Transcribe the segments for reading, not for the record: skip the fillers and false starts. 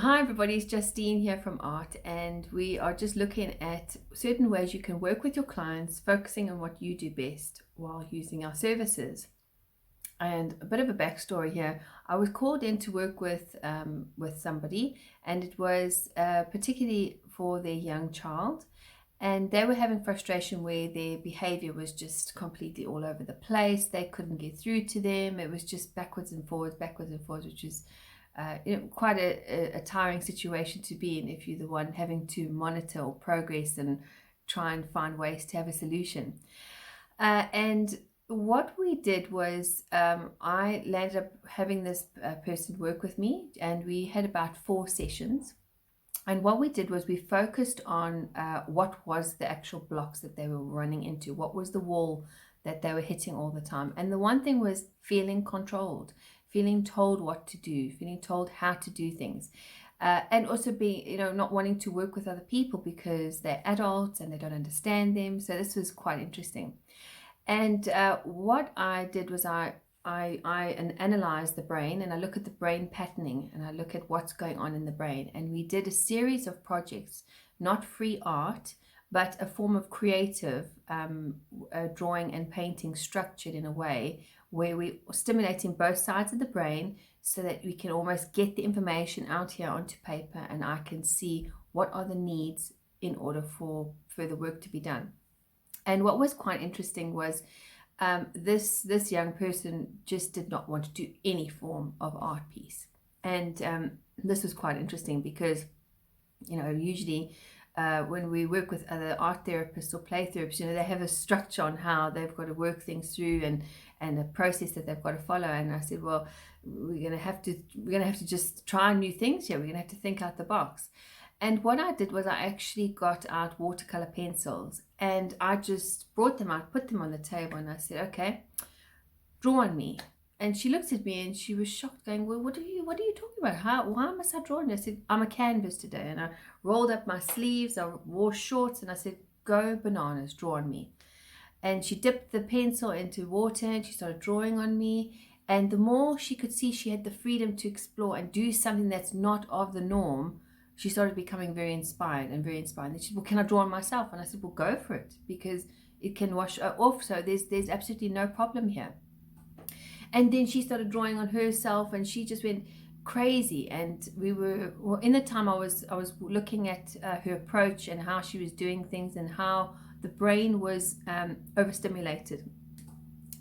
Hi everybody, it's Justine here from Art, and we are just looking at certain ways you can work with your clients, focusing on what you do best while using our services. And a bit of a backstory here. I was called in to work with somebody, and it was particularly for their young child. And they were having frustration where their behavior was just completely all over the place. They couldn't get through to them. It was just backwards and forwards, which is quite a tiring situation to be in if you're the one having to monitor or progress and try and find ways to have a solution. And what we did was I landed up having this person work with me, and we had about 4 sessions. And what we did was we focused on what was the actual blocks that they were running into, what was the wall that they were hitting all the time. And the one thing was feeling controlled, feeling told what to do, feeling told how to do things. And also being, not wanting to work with other people because they're adults and they don't understand them. So this was quite interesting. And what I did was I analyze the brain, and I look at the brain patterning, and I look at what's going on in the brain. And we did a series of projects, not free art, but a form of creative drawing and painting structured in a way where we're stimulating both sides of the brain so that we can almost get the information out here onto paper, and I can see what are the needs in order for further work to be done. And what was quite interesting was this young person just did not want to do any form of art piece. And this was quite interesting because, usually when we work with other art therapists or play therapists, they have a structure on how they've got to work things through and a process that they've got to follow. And I said, well, we're going to have to just try new things here. We're going to have to think out the box. And what I did was I actually got out watercolor pencils, and I just brought them out, put them on the table, and I said, okay, draw on me. And she looked at me and she was shocked, going, well, what are you talking about? Why must I draw on you? I said, I'm a canvas today. And I rolled up my sleeves, I wore shorts, and I said, go bananas, draw on me. And she dipped the pencil into water and she started drawing on me. And the more she could see she had the freedom to explore and do something that's not of the norm, she started becoming very inspired. And then she said, well, can I draw on myself? And I said, well, go for it, because it can wash off. So there's absolutely no problem here. And then she started drawing on herself, and she just went crazy. And in the time I was looking at her approach and how she was doing things and how the brain was overstimulated.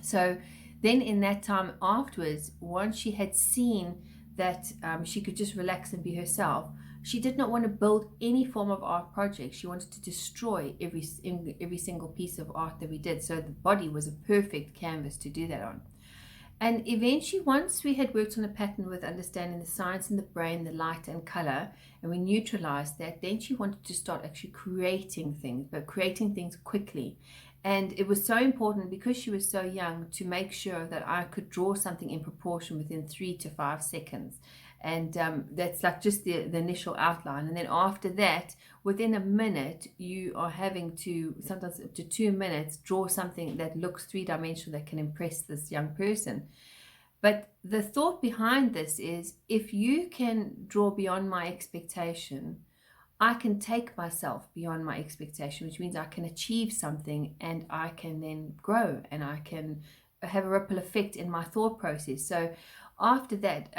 So then in that time afterwards, once she had seen that she could just relax and be herself, she did not want to build any form of art project. She wanted to destroy every single piece of art that we did. So the body was a perfect canvas to do that on. And eventually, once we had worked on a pattern with understanding the science in the brain, the light and color, and we neutralized that, then she wanted to start actually creating things, but creating things quickly. And it was so important, because she was so young, to make sure that I could draw something in proportion within 3 to 5 seconds. And that's like just the initial outline. And then after that, within a minute, you are having to, sometimes up to 2 minutes, draw something that looks three-dimensional, that can impress this young person. But the thought behind this is, if you can draw beyond my expectation, I can take myself beyond my expectation, which means I can achieve something, and I can then grow, and I can have a ripple effect in my thought process. So after that,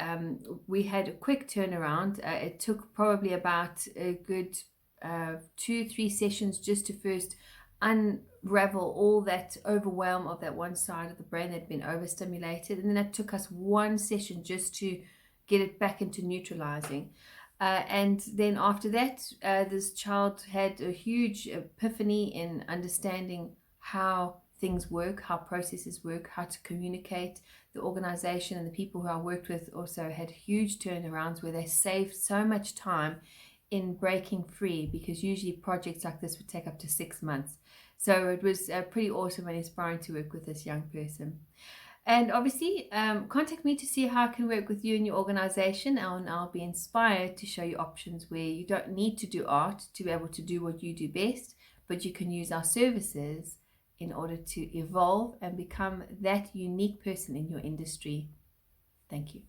we had a quick turnaround. It took probably about a good 2-3 sessions just to first unravel all that overwhelm of that one side of the brain that had been overstimulated. And then it took us 1 session just to get it back into neutralizing. And then after that, this child had a huge epiphany in understanding how things work, how processes work, how to communicate. The organization and the people who I worked with also had huge turnarounds where they saved so much time in breaking free, because usually projects like this would take up to 6 months. So it was pretty awesome and inspiring to work with this young person. And obviously, contact me to see how I can work with you and your organization, and I'll be inspired to show you options where you don't need to do art to be able to do what you do best, but you can use our services in order to evolve and become that unique person in your industry. Thank you.